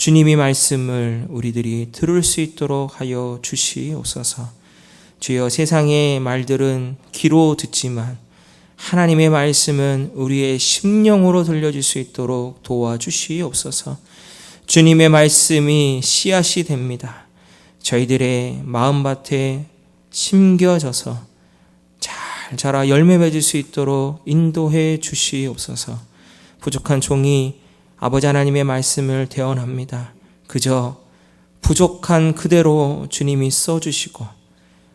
주님의 말씀을 우리들이 들을 수 있도록 하여 주시옵소서. 주여, 세상의 말들은 귀로 듣지만 하나님의 말씀은 우리의 심령으로 들려질 수 있도록 도와주시옵소서. 주님의 말씀이 씨앗이 됩니다. 저희들의 마음밭에 심겨져서 잘 자라 열매 맺을 수 있도록 인도해 주시옵소서. 부족한 종이 아버지 하나님의 말씀을 대언합니다. 그저 부족한 그대로 주님이 써주시고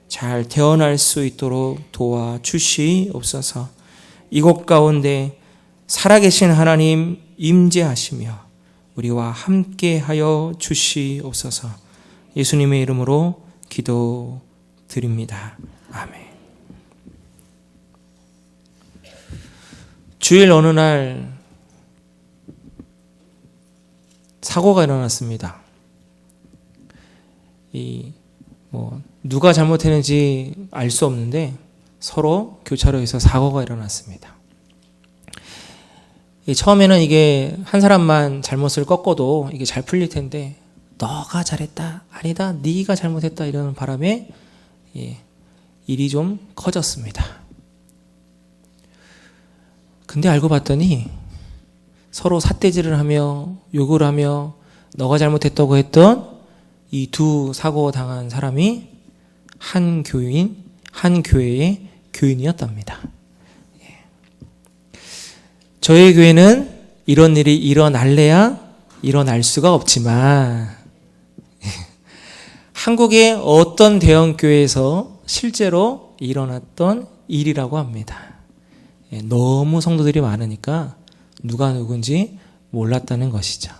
잘 대언할 수 있도록 도와주시옵소서. 이곳 가운데 살아계신 하나님 임재하시며 우리와 함께하여 주시옵소서. 예수님의 이름으로 기도드립니다. 아멘. 주일 어느 날 사고가 일어났습니다. 누가 잘못했는지 알 수 없는데 서로 교차로에서 사고가 일어났습니다. 처음에는 이게 한 사람만 잘못을 꺾어도 이게 잘 풀릴 텐데 너가 잘했다, 아니다, 네가 잘못했다 이러는 바람에 일이 좀 커졌습니다. 근데 알고 봤더니 서로 삿대질을 하며 욕을 하며 너가 잘못했다고 했던 이 두 사고 당한 사람이 한 교회의 교인이었답니다. 저희 교회는 이런 일이 일어날래야 일어날 수가 없지만 한국의 어떤 대형 교회에서 실제로 일어났던 일이라고 합니다. 너무 성도들이 많으니까 누가 누군지 몰랐다는 것이죠.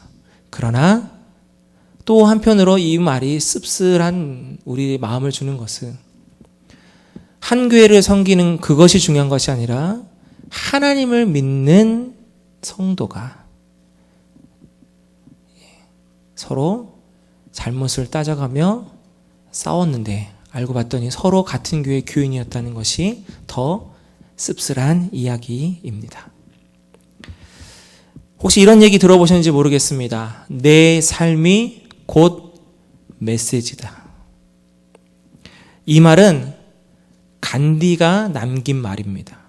그러나 또 한편으로 이 말이 씁쓸한 우리 마음을 주는 것은 한 교회를 섬기는 그것이 중요한 것이 아니라 하나님을 믿는 성도가 서로 잘못을 따져가며 싸웠는데 알고 봤더니 서로 같은 교회 교인이었다는 것이 더 씁쓸한 이야기입니다. 혹시 이런 얘기 들어보셨는지 모르겠습니다. 내 삶이 곧 메시지다. 이 말은 간디가 남긴 말입니다.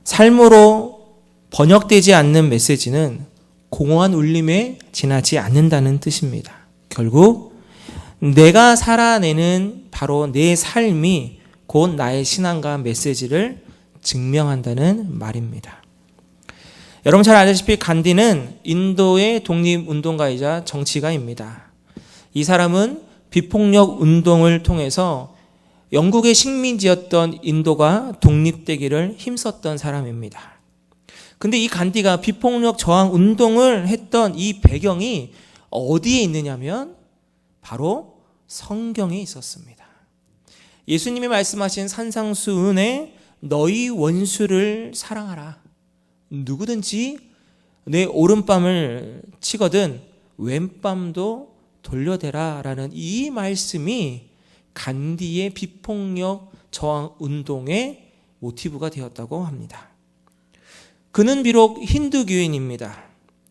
삶으로 번역되지 않는 메시지는 공허한 울림에 지나지 않는다는 뜻입니다. 결국 내가 살아내는 바로 내 삶이 곧 나의 신앙과 메시지를 증명한다는 말입니다. 여러분 잘 아시다시피 간디는 인도의 독립운동가이자 정치가입니다. 이 사람은 비폭력 운동을 통해서 영국의 식민지였던 인도가 독립되기를 힘썼던 사람입니다. 근데 이 간디가 비폭력 저항 운동을 했던 이 배경이 어디에 있느냐면 바로 성경에 있었습니다. 예수님이 말씀하신 산상수훈에 너희 원수를 사랑하라. 누구든지 내 오른뺨을 치거든 왼뺨도 돌려대라 라는 이 말씀이 간디의 비폭력 저항 운동의 모티브가 되었다고 합니다. 그는 비록 힌두교인입니다.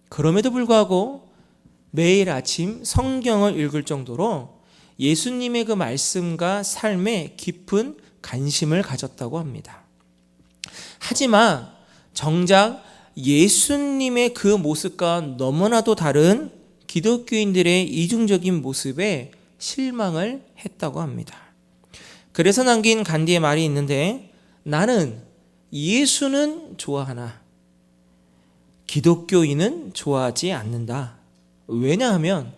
그럼에도 불구하고 매일 아침 성경을 읽을 정도로 예수님의 그 말씀과 삶에 깊은 관심을 가졌다고 합니다. 하지만 정작 예수님의 그 모습과 너무나도 다른 기독교인들의 이중적인 모습에 실망을 했다고 합니다. 그래서 남긴 간디의 말이 있는데 나는 예수는 좋아하나 기독교인은 좋아하지 않는다. 왜냐하면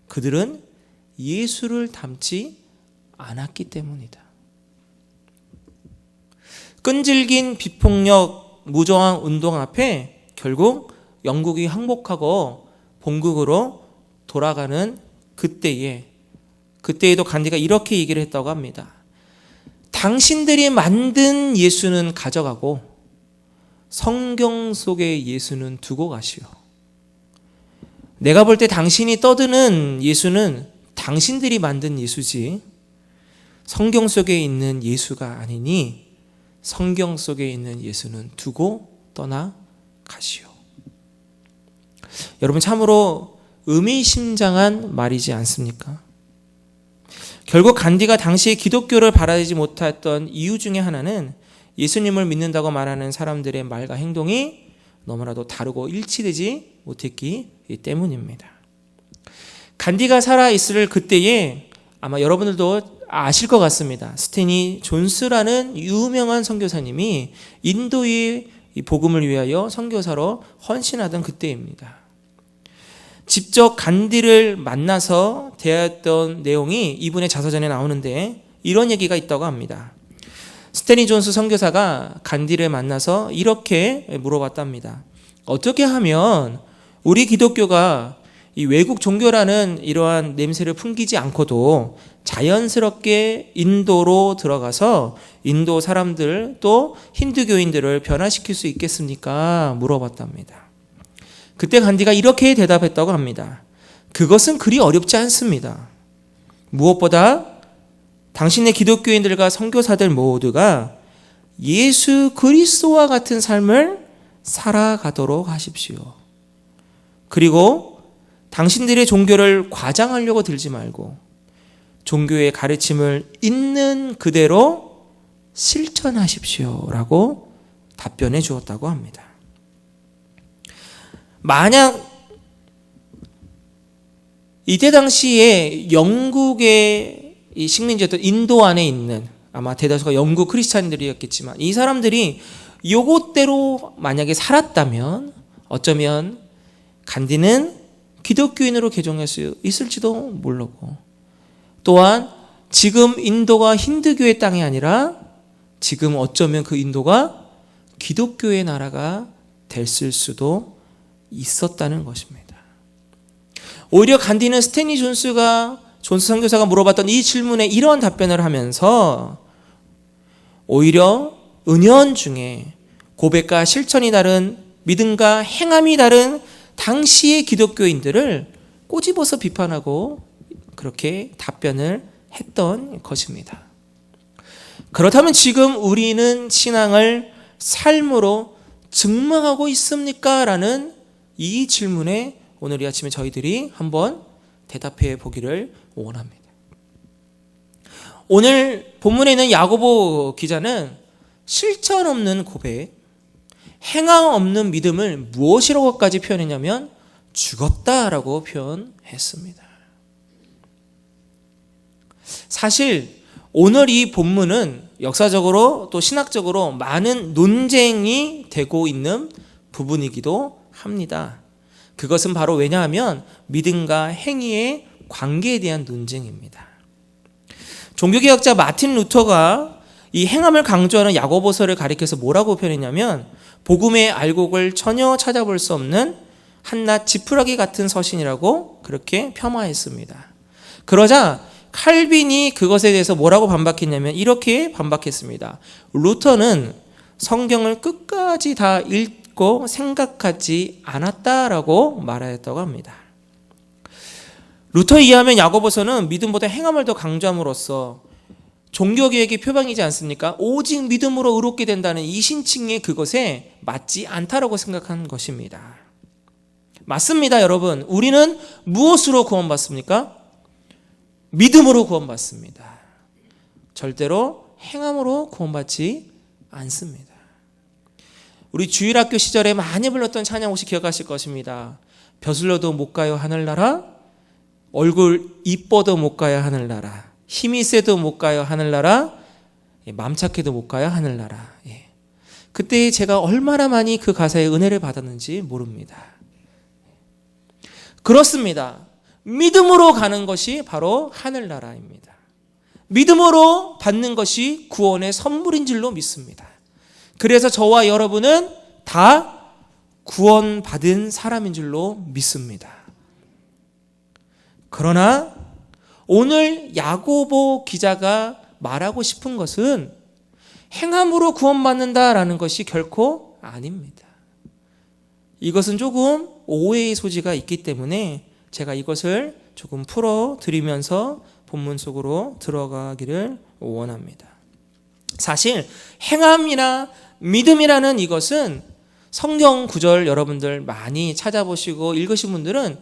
그들은 예수를 닮지 않았기 때문이다. 끈질긴 비폭력 무저항 운동 앞에 결국 영국이 항복하고 본국으로 돌아가는 그때에도 간디가 이렇게 얘기를 했다고 합니다. 당신들이 만든 예수는 가져가고 성경 속의 예수는 두고 가시오. 내가 볼 때 당신이 떠드는 예수는 당신들이 만든 예수지 성경 속에 있는 예수가 아니니 성경 속에 있는 예수는 두고 떠나 가시오. 여러분 참으로 의미심장한 말이지 않습니까? 결국 간디가 당시에 기독교를 받아들이지 못했던 이유 중에 하나는 예수님을 믿는다고 말하는 사람들의 말과 행동이 너무나도 다르고 일치되지 못했기 때문입니다. 간디가 살아있을 그때에 아마 여러분들도 아실 것 같습니다. 스테니 존스라는 유명한 선교사님이 인도의 복음을 위하여 선교사로 헌신하던 그때입니다. 직접 간디를 만나서 대화했던 내용이 이분의 자서전에 나오는데 이런 얘기가 있다고 합니다. 스테니 존스 선교사가 간디를 만나서 이렇게 물어봤답니다. 어떻게 하면 우리 기독교가 이 외국 종교라는 이러한 냄새를 풍기지 않고도 자연스럽게 인도로 들어가서 인도 사람들 또 힌두교인들을 변화시킬 수 있겠습니까? 물어봤답니다. 그때 간디가 이렇게 대답했다고 합니다. 그것은 그리 어렵지 않습니다. 무엇보다 당신의 기독교인들과 선교사들 모두가 예수 그리스도와 같은 삶을 살아가도록 하십시오. 그리고 당신들의 종교를 과장하려고 들지 말고 종교의 가르침을 있는 그대로 실천하십시오라고 답변해 주었다고 합니다. 만약 이때 당시에 영국의 이 식민지였던 인도 안에 있는 아마 대다수가 영국 크리스찬들이었겠지만 이 사람들이 요것대로 만약에 살았다면 어쩌면 간디는 기독교인으로 개종할 수 있을지도 모르고 또한 지금 인도가 힌두교의 땅이 아니라 지금 어쩌면 그 인도가 기독교의 나라가 됐을 수도 있었다는 것입니다. 오히려 간디는 스테니 존스 선교사가 물어봤던 이 질문에 이러한 답변을 하면서 오히려 은연중에 고백과 실천이 다른 믿음과 행함이 다른 당시의 기독교인들을 꼬집어서 비판하고 그렇게 답변을 했던 것입니다. 그렇다면 지금 우리는 신앙을 삶으로 증명하고 있습니까? 라는 이 질문에 오늘 이 아침에 저희들이 한번 대답해 보기를 원합니다. 오늘 본문에 있는 야고보 기자는 실천 없는 고백, 행함 없는 믿음을 무엇이라고까지 표현했냐면 죽었다라고 표현했습니다. 사실 오늘 이 본문은 역사적으로 또 신학적으로 많은 논쟁이 되고 있는 부분이기도 합니다. 그것은 바로 왜냐하면 믿음과 행위의 관계에 대한 논쟁입니다. 종교개혁자 마틴 루터가 이 행함을 강조하는 야고보서를 가리켜서 뭐라고 표현했냐면 복음의 알곡을 전혀 찾아볼 수 없는 한낱 지푸라기 같은 서신이라고 그렇게 폄하했습니다. 그러자 칼빈이 그것에 대해서 뭐라고 반박했냐면 이렇게 반박했습니다. 루터는 성경을 끝까지 다 읽고 생각하지 않았다라고 말하였다고 합니다. 루터에 의하면 야고보서는 믿음보다 행함을 더 강조함으로써 종교개혁의 표방이지 않습니까? 오직 믿음으로 의롭게 된다는 이 신칭의 그것에 맞지 않다라고 생각한 것입니다. 맞습니다, 여러분. 우리는 무엇으로 구원받습니까? 믿음으로 구원받습니다. 절대로 행함으로 구원받지 않습니다. 우리 주일학교 시절에 많이 불렀던 찬양 혹시 기억하실 것입니다. 벼슬러도 못 가요 하늘나라, 얼굴 이뻐도 못 가요 하늘나라, 힘이 세도 못 가요 하늘나라, 맘 착해도 못 가요 하늘나라. 그때 제가 얼마나 많이 그 가사의 은혜를 받았는지 모릅니다. 그렇습니다. 믿음으로 가는 것이 바로 하늘나라입니다. 믿음으로 받는 것이 구원의 선물인 줄로 믿습니다. 그래서 저와 여러분은 다 구원받은 사람인 줄로 믿습니다. 그러나 오늘 야고보 기자가 말하고 싶은 것은 행함으로 구원받는다라는 것이 결코 아닙니다. 이것은 조금 오해의 소지가 있기 때문에 제가 이것을 조금 풀어드리면서 본문 속으로 들어가기를 원합니다. 사실 행함이나 믿음이라는 이것은 성경 구절 여러분들 많이 찾아보시고 읽으신 분들은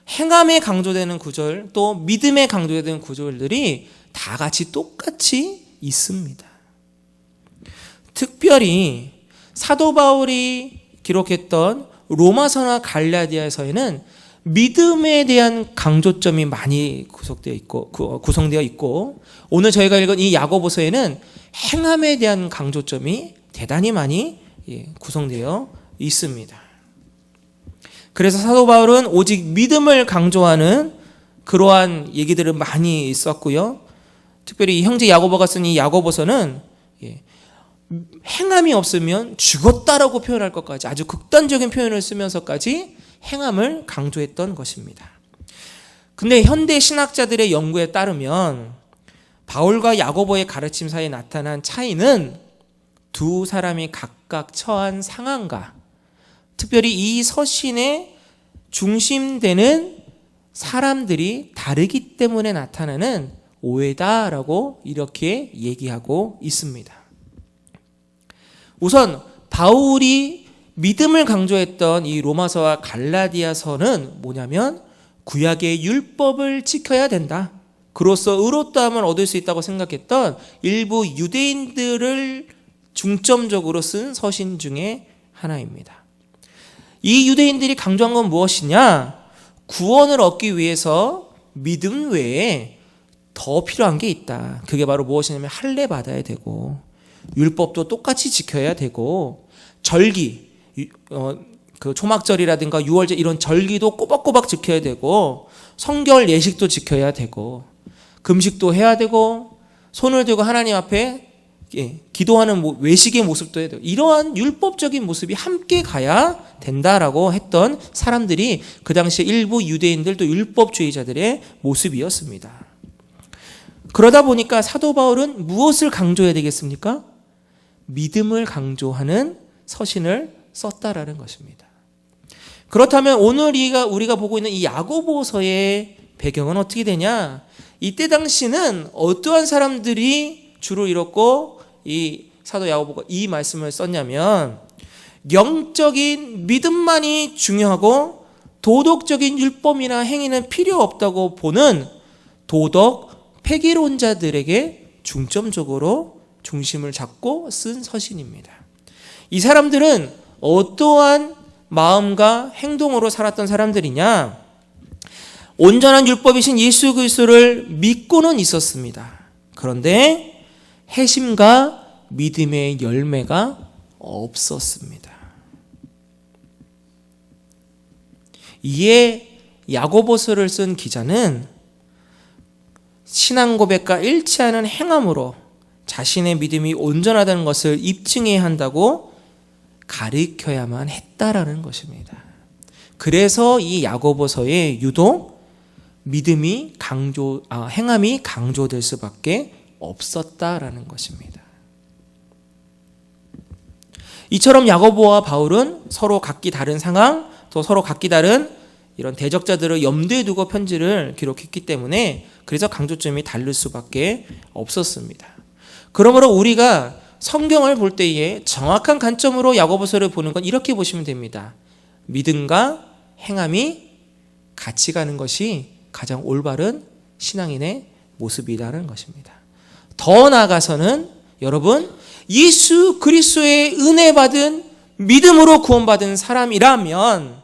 행함에 강조되는 구절, 또 믿음에 강조되는 구절들이 다 같이 똑같이 있습니다. 특별히 사도 바울이 기록했던 로마서나 갈라디아서에는 믿음에 대한 강조점이 많이 구성되어 있고, 오늘 저희가 읽은 이 야고보서에는 행함에 대한 강조점이 대단히 많이 구성되어 있습니다. 그래서 사도 바울은 오직 믿음을 강조하는 그러한 얘기들을 많이 썼고요. 특별히 이 형제 야고보가 쓴 이 야고보서는 행함이 없으면 죽었다라고 표현할 것까지 아주 극단적인 표현을 쓰면서까지 행함을 강조했던 것입니다. 근데 현대 신학자들의 연구에 따르면 바울과 야고보의 가르침 사이에 나타난 차이는 두 사람이 각각 처한 상황과 특별히 이 서신에 중심되는 사람들이 다르기 때문에 나타나는 오해다라고 이렇게 얘기하고 있습니다. 우선 바울이 믿음을 강조했던 이 로마서와 갈라디아서는 뭐냐면 구약의 율법을 지켜야 된다. 그로써 의롭다함을 얻을 수 있다고 생각했던 일부 유대인들을 중점적으로 쓴 서신 중에 하나입니다. 이 유대인들이 강조한 건 무엇이냐? 구원을 얻기 위해서 믿음 외에 더 필요한 게 있다. 그게 바로 무엇이냐면 할례 받아야 되고 율법도 똑같이 지켜야 되고 절기, 그 초막절이라든가 유월절 이런 절기도 꼬박꼬박 지켜야 되고 성결 예식도 지켜야 되고 금식도 해야 되고 손을 들고 하나님 앞에 기도하는 외식의 모습도 해야 되고 이러한 율법적인 모습이 함께 가야 된다라고 했던 사람들이 그 당시 일부 유대인들 또 율법주의자들의 모습이었습니다. 그러다 보니까 사도 바울은 무엇을 강조해야 되겠습니까? 믿음을 강조하는 서신을 썼다라는 것입니다. 그렇다면 오늘 우리가 보고 있는 이 야고보서의 배경은 어떻게 되냐? 이때 당시는 어떠한 사람들이 주를 이뤘고 이 사도 야고보가 이 말씀을 썼냐면 영적인 믿음만이 중요하고 도덕적인 율법이나 행위는 필요 없다고 보는 도덕 폐기론자들에게 중점적으로 중심을 잡고 쓴 서신입니다. 이 사람들은 어떠한 마음과 행동으로 살았던 사람들이냐? 온전한 율법이신 예수 그리스도를 믿고는 있었습니다. 그런데 회심과 믿음의 열매가 없었습니다. 이에 야고보서를 쓴 기자는 신앙 고백과 일치하는 행함으로 자신의 믿음이 온전하다는 것을 입증해야 한다고 가르쳐야만 했다라는 것입니다. 그래서 이 야고보서에 유독 행함이 강조될 수밖에 없었다라는 것입니다. 이처럼 야고보와 바울은 서로 각기 다른 상황, 또 서로 각기 다른 이런 대적자들을 염두에 두고 편지를 기록했기 때문에 그래서 강조점이 다를 수밖에 없었습니다. 그러므로 우리가 성경을 볼 때에 정확한 관점으로 야고보서를 보는 건 이렇게 보시면 됩니다. 믿음과 행함이 같이 가는 것이 가장 올바른 신앙인의 모습이라는 것입니다. 더 나아가서는 여러분 예수 그리스도의 은혜 받은 믿음으로 구원받은 사람이라면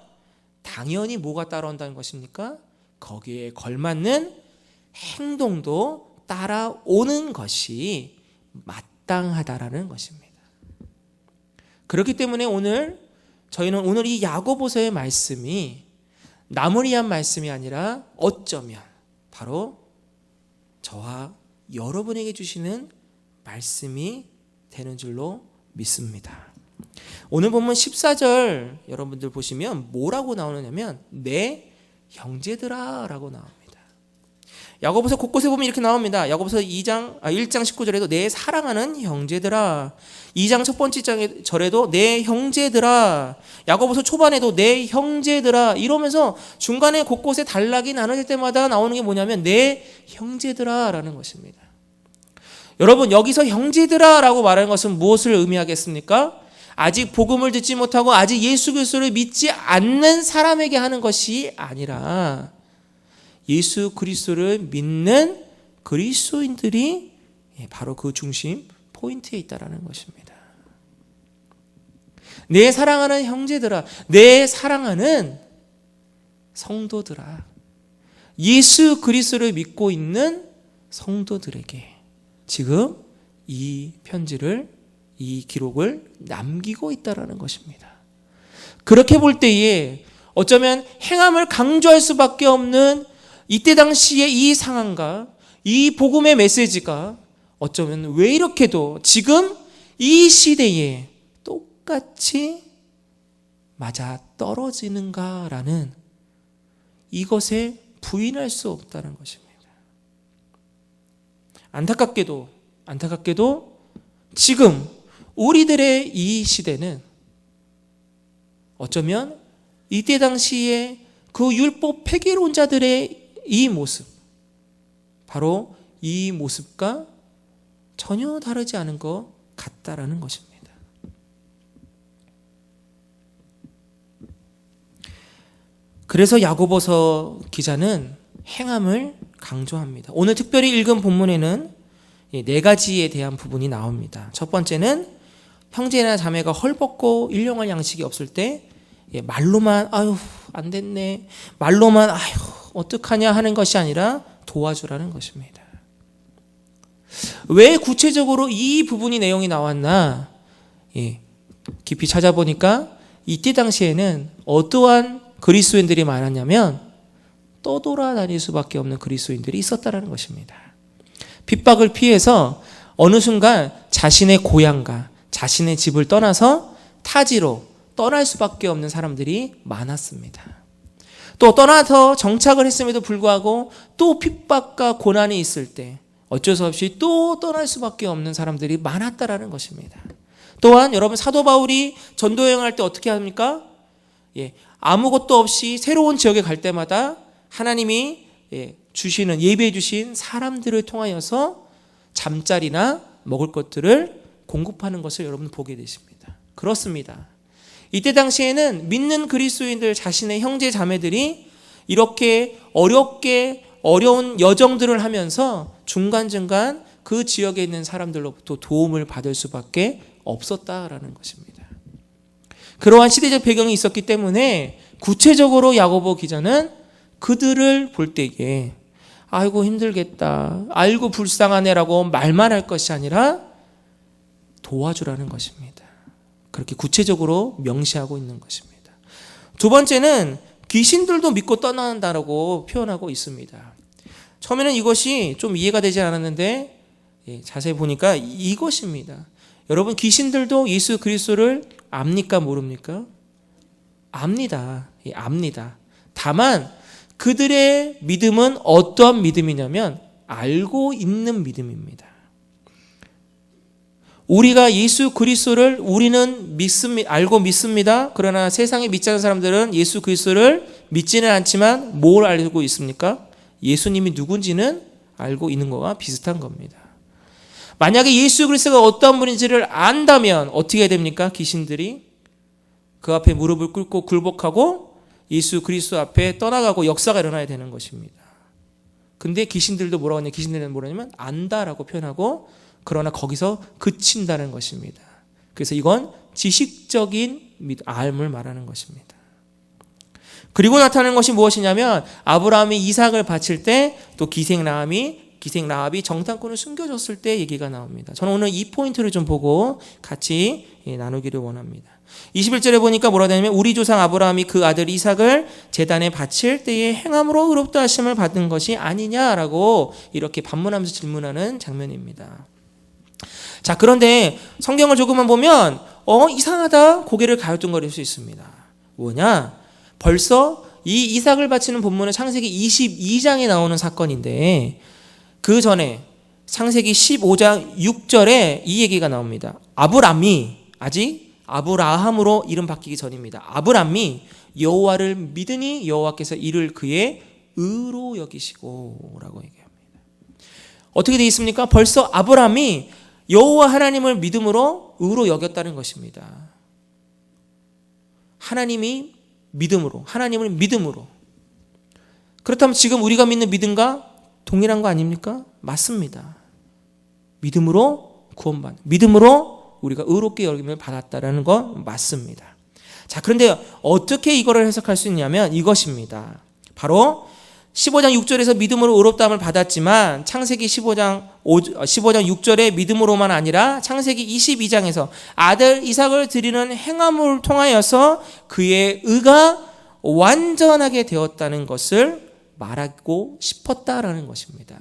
당연히 뭐가 따라온다는 것입니까? 거기에 걸맞는 행동도 따라오는 것이 마땅하다라는 것입니다. 그렇기 때문에 저희는 오늘 이 야고보서의 말씀이 남을 위한 말씀이 아니라 어쩌면 바로 저와 여러분에게 주시는 말씀이 되는 줄로 믿습니다. 오늘 본문 14절 여러분들 보시면 뭐라고 나오느냐면 내 형제들아 라고 나옵니다. 야고보서 곳곳에 보면 이렇게 나옵니다. 야고보서 1장 19절에도 내 사랑하는 형제들아, 2장 첫 번째 절에도 내 형제들아, 야고보서 초반에도 내 형제들아 이러면서 중간에 곳곳에 단락이 나눠질 때마다 나오는 게 뭐냐면 내 형제들아 라는 것입니다. 여러분 여기서 형제들아 라고 말하는 것은 무엇을 의미하겠습니까? 아직 복음을 듣지 못하고 아직 예수 그리스도를 믿지 않는 사람에게 하는 것이 아니라 예수 그리스도를 믿는 그리스도인들이 바로 그 중심 포인트에 있다라는 것입니다. 내 사랑하는 형제들아, 내 사랑하는 성도들아, 예수 그리스도를 믿고 있는 성도들에게 지금 이 편지를, 이 기록을 남기고 있다라는 것입니다. 그렇게 볼 때에 어쩌면 행함을 강조할 수밖에 없는 이때 당시의 이 상황과 이 복음의 메시지가 어쩌면 왜 이렇게도 지금 이 시대에 똑같이 맞아 떨어지는가라는 이것에 부인할 수 없다는 것입니다. 안타깝게도 지금 우리들의 이 시대는 어쩌면 이때 당시에 그 율법 폐기론자들의 이 모습, 바로 이 모습과 전혀 다르지 않은 것 같다라는 것입니다. 그래서 야고보서 기자는 행함을 강조합니다. 오늘 특별히 읽은 본문에는 4가지에 대한 부분이 나옵니다. 첫 번째는 형제나 자매가 헐벗고 일용할 양식이 없을 때 말로만 아유 안 됐네, 말로만 아유 어떡하냐 하는 것이 아니라 도와주라는 것입니다. 왜 구체적으로 이 부분이 내용이 나왔나? 깊이 찾아보니까 이때 당시에는 어떠한 그리스도인들이 많았냐면 떠돌아다닐 수밖에 없는 그리스도인들이 있었다는 것입니다. 핍박을 피해서 어느 순간 자신의 고향과 자신의 집을 떠나서 타지로 떠날 수밖에 없는 사람들이 많았습니다. 또 떠나서 정착을 했음에도 불구하고 또 핍박과 고난이 있을 때 어쩔 수 없이 또 떠날 수밖에 없는 사람들이 많았다라는 것입니다. 또한 여러분 사도 바울이 전도 여행할 때 어떻게 합니까? 아무것도 없이 새로운 지역에 갈 때마다 하나님이 주시는, 예비해 주신 사람들을 통하여서 잠자리나 먹을 것들을 공급하는 것을 여러분 보게 되십니다. 그렇습니다. 이때 당시에는 믿는 그리스도인들 자신의 형제 자매들이 이렇게 어려운 여정들을 하면서 중간중간 그 지역에 있는 사람들로부터 도움을 받을 수밖에 없었다라는 것입니다. 그러한 시대적 배경이 있었기 때문에 구체적으로 야고보 기자는 그들을 볼 때에 아이고 힘들겠다, 아이고 불쌍하네라고 말만 할 것이 아니라 도와주라는 것입니다. 그렇게 구체적으로 명시하고 있는 것입니다. 두 번째는 귀신들도 믿고 떠난다라고 표현하고 있습니다. 처음에는 이것이 좀 이해가 되지 않았는데 자세히 보니까 이것입니다. 여러분 귀신들도 예수 그리스도를 압니까 모릅니까? 압니다. 압니다. 다만 그들의 믿음은 어떠한 믿음이냐면 알고 있는 믿음입니다. 우리가 예수 그리스도를 우리는 알고 믿습니다. 그러나 세상에 믿지 않는 사람들은 예수 그리스도를 믿지는 않지만 뭘 알고 있습니까? 예수님이 누군지는 알고 있는 것과 비슷한 겁니다. 만약에 예수 그리스도가 어떤 분인지를 안다면 어떻게 해야 됩니까? 귀신들이 그 앞에 무릎을 꿇고 굴복하고 예수 그리스도 앞에 떠나가고 역사가 일어나야 되는 것입니다. 근데 귀신들도 뭐라고 하냐? 귀신들은 뭐라냐면 안다라고 표현하고 그러나 거기서 그친다는 것입니다. 그래서 이건 지식적인 알을 말하는 것입니다. 그리고 나타나는 것이 무엇이냐면 아브라함이 이삭을 바칠 때 또 기생 라합이 정탐꾼을 숨겨줬을 때 얘기가 나옵니다. 저는 오늘 이 포인트를 좀 보고 같이 나누기를 원합니다. 21절에 보니까 뭐라고 하냐면 우리 조상 아브라함이 그 아들 이삭을 제단에 바칠 때에 행함으로 의롭다 하심을 받은 것이 아니냐라고 이렇게 반문하면서 질문하는 장면입니다. 자, 그런데 성경을 조금만 보면 이상하다 고개를 가요뚱거릴 수 있습니다. 뭐냐? 벌써 이 이삭을 바치는 본문은 창세기 22장에 나오는 사건인데 그 전에 창세기 15장 6절에 이 얘기가 나옵니다. 아브람이 아직 아브라함으로 이름 바뀌기 전입니다. 아브람이 여호와를 믿으니 여호와께서 이를 그의 의로 여기시고 라고 얘기합니다. 어떻게 되어 있습니까? 벌써 아브람이 여호와 하나님을 믿음으로 의로 여겼다는 것입니다. 하나님이 믿음으로, 하나님을 믿음으로. 그렇다면 지금 우리가 믿는 믿음과 동일한 거 아닙니까? 맞습니다. 믿음으로 구원받는, 믿음으로 우리가 의롭게 여김을 받았다라는 건 맞습니다. 자, 그런데 어떻게 이거를 해석할 수 있냐면 이것입니다. 바로 15장 6절에서 믿음으로 의롭다함을 받았지만 창세기 15장 6절의 믿음으로만 아니라 창세기 22장에서 아들 이삭을 드리는 행함을 통하여서 그의 의가 완전하게 되었다는 것을 말하고 싶었다라는 것입니다.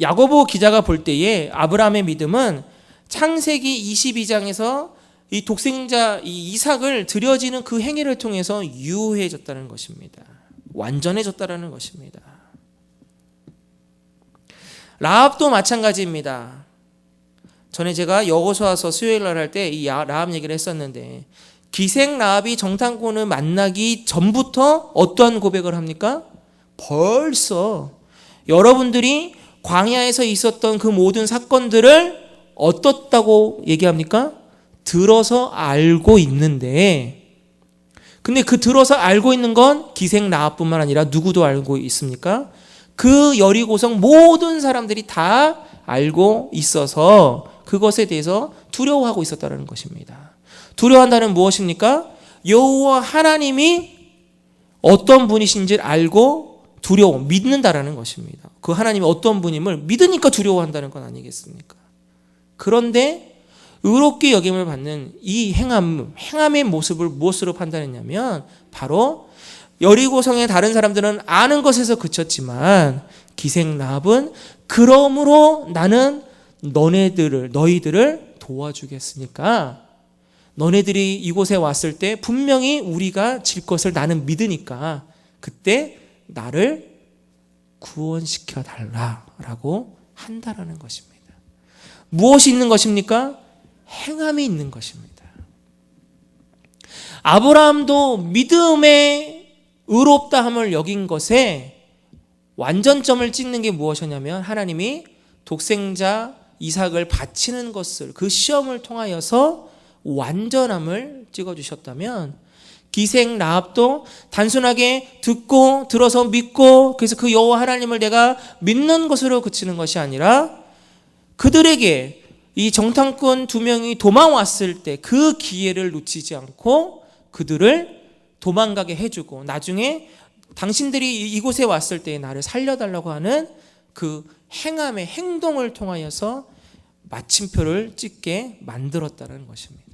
야고보 기자가 볼 때에 아브라함의 믿음은 창세기 22장에서 이 독생자 이 이삭을 드려지는 그 행위를 통해서 유효해졌다는 것입니다. 완전해졌다는 것입니다. 라합도 마찬가지입니다. 전에 제가 여호수아서 수요일 날 할 때 이 라합 얘기를 했었는데 기생 라합이 정탐꾼을 만나기 전부터 어떠한 고백을 합니까? 벌써 여러분들이 광야에서 있었던 그 모든 사건들을 어떻다고 얘기합니까? 들어서 알고 있는데, 근데 그 들어서 알고 있는 건 기생 라합뿐만 아니라 누구도 알고 있습니까? 그 여리고성 모든 사람들이 다 알고 있어서 그것에 대해서 두려워하고 있었다는 것입니다. 두려워한다는 무엇입니까? 여호와 하나님이 어떤 분이신지를 알고 믿는다라는 것입니다. 그 하나님이 어떤 분임을 믿으니까 두려워한다는 건 아니겠습니까? 그런데 의롭게 여김을 받는 이 행함의 모습을 무엇으로 판단했냐면 바로 여리고성의 다른 사람들은 아는 것에서 그쳤지만 기생 라합은 그러므로 나는 너희들을 도와주겠으니까 너네들이 이곳에 왔을 때 분명히 우리가 질 것을 나는 믿으니까 그때 나를 구원시켜 달라라고 한다라는 것입니다. 무엇이 있는 것입니까? 행함이 있는 것입니다. 아브라함도 믿음의 의롭다함을 여긴 것에 완전점을 찍는 게 무엇이냐면 하나님이 독생자 이삭을 바치는 것을 그 시험을 통하여서 완전함을 찍어주셨다면 기생 라합도 단순하게 듣고 들어서 믿고 그래서 그 여호와 하나님을 내가 믿는 것으로 그치는 것이 아니라 그들에게 이 정탐꾼 2명이 도망왔을 때 그 기회를 놓치지 않고 그들을 도망가게 해주고 나중에 당신들이 이곳에 왔을 때 나를 살려달라고 하는 그 행함의 행동을 통하여서 마침표를 찍게 만들었다는 것입니다.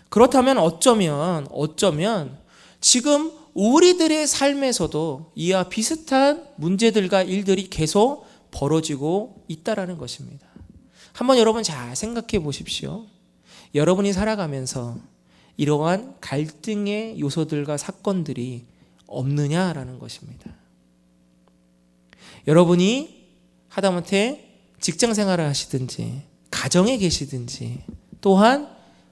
그렇다면 어쩌면 지금 우리들의 삶에서도 이와 비슷한 문제들과 일들이 계속 벌어지고 있다라는 것입니다. 한번 여러분 잘 생각해 보십시오. 여러분이 살아가면서 이러한 갈등의 요소들과 사건들이 없느냐라는 것입니다. 여러분이 하다못해 직장 생활을 하시든지 가정에 계시든지 또한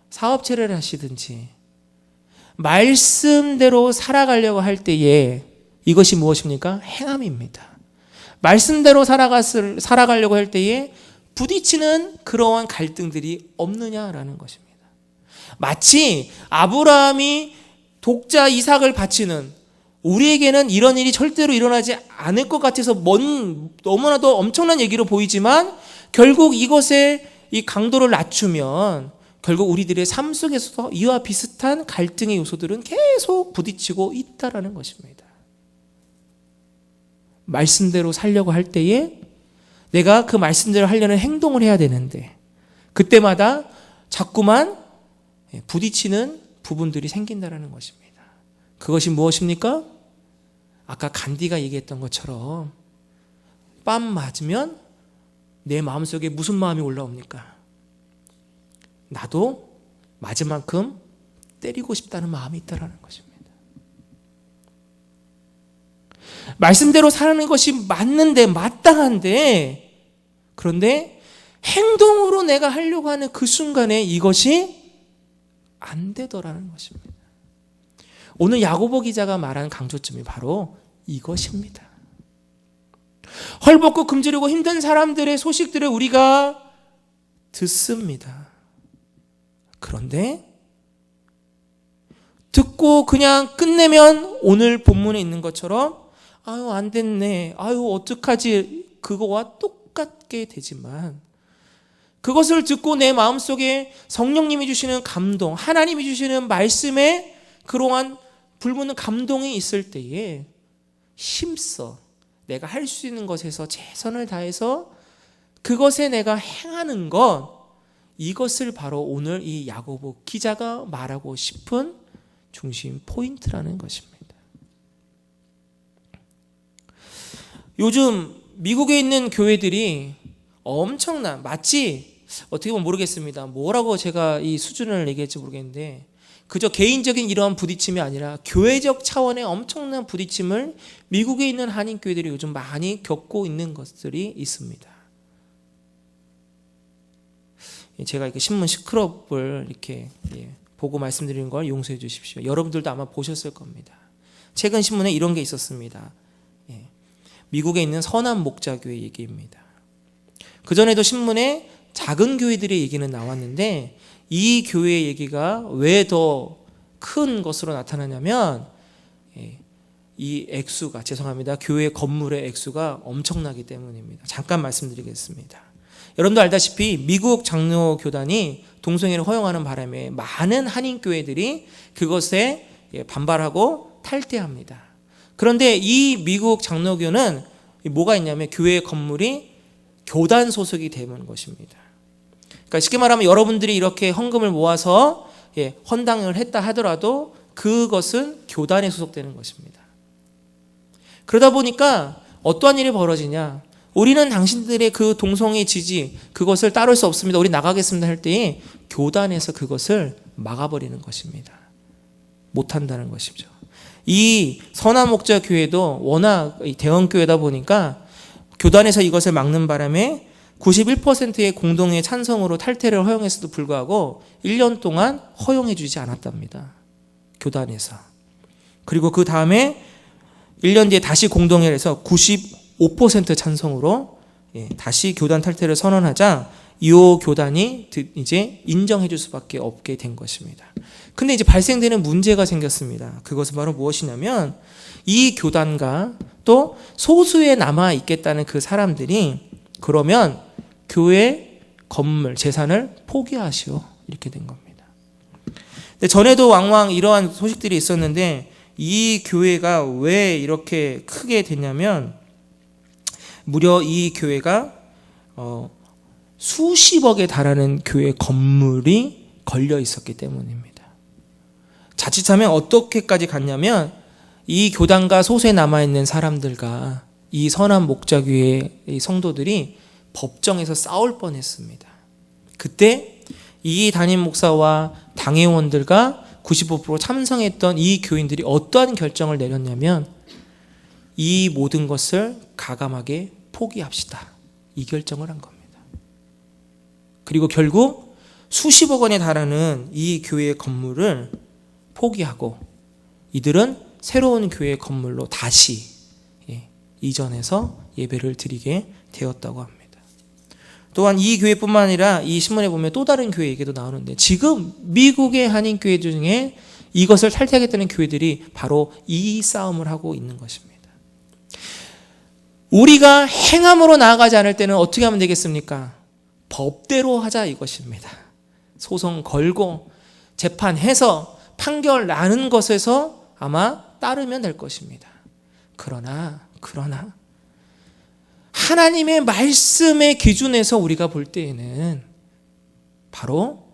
사업체를 하시든지 말씀대로 살아가려고 할 때에 이것이 무엇입니까? 행함입니다. 말씀대로 살아가려고 할 때에 부딪히는 그러한 갈등들이 없느냐라는 것입니다. 마치 아브라함이 독자 이삭을 바치는 우리에게는 이런 일이 절대로 일어나지 않을 것 같아서 너무나도 엄청난 얘기로 보이지만 결국 이것의 이 강도를 낮추면 결국 우리들의 삶 속에서도 이와 비슷한 갈등의 요소들은 계속 부딪히고 있다라는 것입니다. 말씀대로 살려고 할 때에 내가 그 말씀대로 하려는 행동을 해야 되는데 그때마다 자꾸만 부딪히는 부분들이 생긴다는 것입니다. 그것이 무엇입니까? 아까 간디가 얘기했던 것처럼 뺨 맞으면 내 마음속에 무슨 마음이 올라옵니까? 나도 맞은 만큼 때리고 싶다는 마음이 있다는 것입니다. 말씀대로 살아가는 것이 맞는데 마땅한데 그런데 행동으로 내가 하려고 하는 그 순간에 이것이 안 되더라는 것입니다. 오늘 야고보 기자가 말한 강조점이 바로 이것입니다. 헐벗고 금지르고 힘든 사람들의 소식들을 우리가 듣습니다. 그런데 듣고 그냥 끝내면 오늘 본문에 있는 것처럼 아유 안 됐네, 아유 어떡하지, 그거와 똑같게 되지만 그것을 듣고 내 마음속에 성령님이 주시는 감동, 하나님이 주시는 말씀에 그러한 불붙는 감동이 있을 때에 힘써 내가 할 수 있는 것에서 최선을 다해서 그것에 내가 행하는 것, 이것을 바로 오늘 이 야고보 기자가 말하고 싶은 중심 포인트라는 것입니다. 요즘 미국에 있는 교회들이 엄청난, 마치 어떻게 보면 모르겠습니다. 뭐라고 제가 이 수준을 얘기할지 모르겠는데 그저 개인적인 이러한 부딪힘이 아니라 교회적 차원의 엄청난 부딪힘을 미국에 있는 한인교회들이 요즘 많이 겪고 있는 것들이 있습니다. 제가 이렇게 신문 스크럽을 이렇게 보고 말씀드리는 걸 용서해 주십시오. 여러분들도 아마 보셨을 겁니다. 최근 신문에 이런 게 있었습니다. 미국에 있는 선한 목자교회 얘기입니다. 그전에도 신문에 작은 교회들의 얘기는 나왔는데 이 교회의 얘기가 왜 더 큰 것으로 나타나냐면 이 액수가, 죄송합니다, 교회 건물의 액수가 엄청나기 때문입니다. 잠깐 말씀드리겠습니다. 여러분도 알다시피 미국 장로교단이 동성애를 허용하는 바람에 많은 한인교회들이 그것에 반발하고 탈퇴합니다. 그런데 이 미국 장로교는 뭐가 있냐면 교회 건물이 교단 소속이 되는 것입니다. 그러니까 쉽게 말하면 여러분들이 이렇게 헌금을 모아서 헌당을 했다 하더라도 그것은 교단에 소속되는 것입니다. 그러다 보니까 어떠한 일이 벌어지냐, 우리는 당신들의 그 동성애 지지 그것을 따를 수 없습니다, 우리 나가겠습니다 할 때에 교단에서 그것을 막아버리는 것입니다. 못한다는 것이죠. 이 선한 목자 교회도 워낙 대형교회다 보니까 교단에서 이것을 막는 바람에 91%의 공동의 찬성으로 탈퇴를 허용했음에도 불구하고 1년 동안 허용해 주지 않았답니다. 교단에서. 그리고 그 다음에 1년 뒤에 다시 공동회를 해서 95% 찬성으로 다시 교단 탈퇴를 선언하자 이 교단이 이제 인정해 줄 수밖에 없게 된 것입니다. 근데 이제 발생되는 문제가 생겼습니다. 그것은 바로 무엇이냐면 이 교단과 또 소수에 남아 있겠다는 그 사람들이 그러면 교회 건물, 재산을 포기하시오, 이렇게 된 겁니다. 근데 전에도 왕왕 이러한 소식들이 있었는데 이 교회가 왜 이렇게 크게 됐냐면 무려 이 교회가 수십억에 달하는 교회 건물이 걸려 있었기 때문입니다. 자칫하면 어떻게까지 갔냐면 이 교단과 소수에 남아있는 사람들과 이 선한 목자교회의 성도들이 법정에서 싸울 뻔했습니다. 그때 이 담임 목사와 당회원들과 95% 참석했던 이 교인들이 어떠한 결정을 내렸냐면 이 모든 것을 가감하게 포기합시다, 이 결정을 한 겁니다. 그리고 결국 수십억 원에 달하는 이 교회의 건물을 포기하고 이들은 새로운 교회 건물로 다시 이전해서 예배를 드리게 되었다고 합니다. 또한 이 교회뿐만 아니라 이 신문에 보면 또 다른 교회 얘기도 나오는데 지금 미국의 한인교회 중에 이것을 탈퇴하겠다는 교회들이 바로 이 싸움을 하고 있는 것입니다. 우리가 행함으로 나아가지 않을 때는 어떻게 하면 되겠습니까? 법대로 하자, 이것입니다. 소송 걸고 재판해서 판결 나는 것에서 아마 따르면 될 것입니다. 그러나 하나님의 말씀의 기준에서 우리가 볼 때에는 바로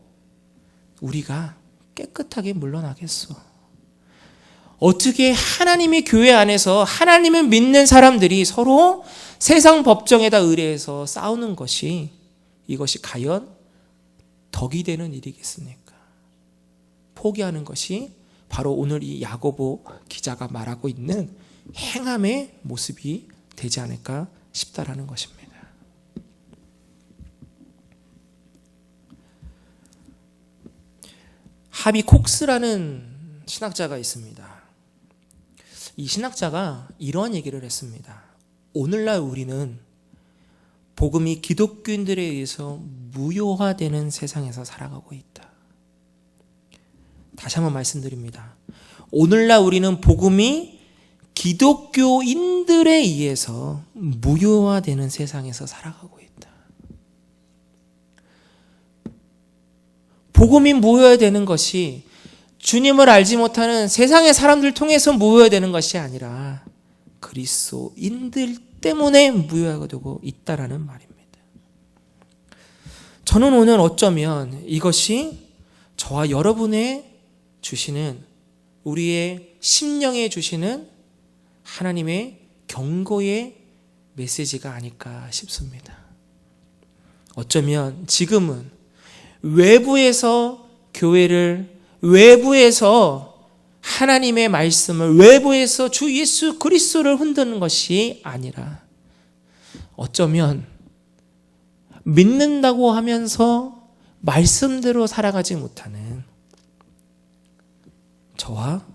우리가 깨끗하게 물러나겠어. 어떻게 하나님의 교회 안에서 하나님을 믿는 사람들이 서로 세상 법정에다 의뢰해서 싸우는 것이, 이것이 과연 덕이 되는 일이겠습니까? 포기하는 것이 바로 오늘 이 야고보 기자가 말하고 있는 행함의 모습이 되지 않을까 싶다라는 것입니다. 하비 콕스라는 신학자가 있습니다. 이 신학자가 이러한 얘기를 했습니다. 오늘날 우리는 복음이 기독교인들에 의해서 무효화되는 세상에서 살아가고 있다. 다시 한번 말씀드립니다. 오늘날 우리는 복음이 기독교인들에 의해서 무효화되는 세상에서 살아가고 있다. 복음이 무효화되는 것이 주님을 알지 못하는 세상의 사람들 통해서 무효화되는 것이 아니라 그리스도인들 때문에 무효화가 되고 있다라는 말입니다. 저는 오늘 어쩌면 이것이 저와 여러분의 주시는, 우리의 심령에 주시는 하나님의 경고의 메시지가 아닐까 싶습니다. 어쩌면 지금은 외부에서 교회를, 외부에서 하나님의 말씀을, 외부에서 주 예수 그리스도를 흔드는 것이 아니라 어쩌면 믿는다고 하면서 말씀대로 살아가지 못하는 저와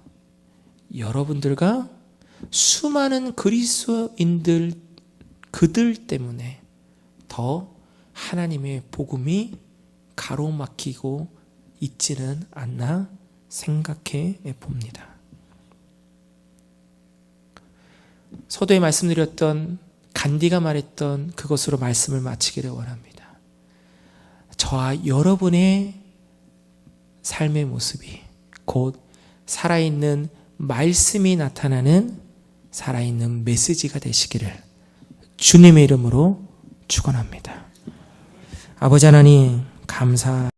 여러분들과 수많은 그리스도인들, 그들 때문에 더 하나님의 복음이 가로막히고 있지는 않나 생각해 봅니다. 서두에 말씀드렸던, 간디가 말했던 그것으로 말씀을 마치기를 원합니다. 저와 여러분의 삶의 모습이 곧 살아있는 말씀이 나타나는 살아있는 메시지가 되시기를 주님의 이름으로 축원합니다. 아버지 하나님 감사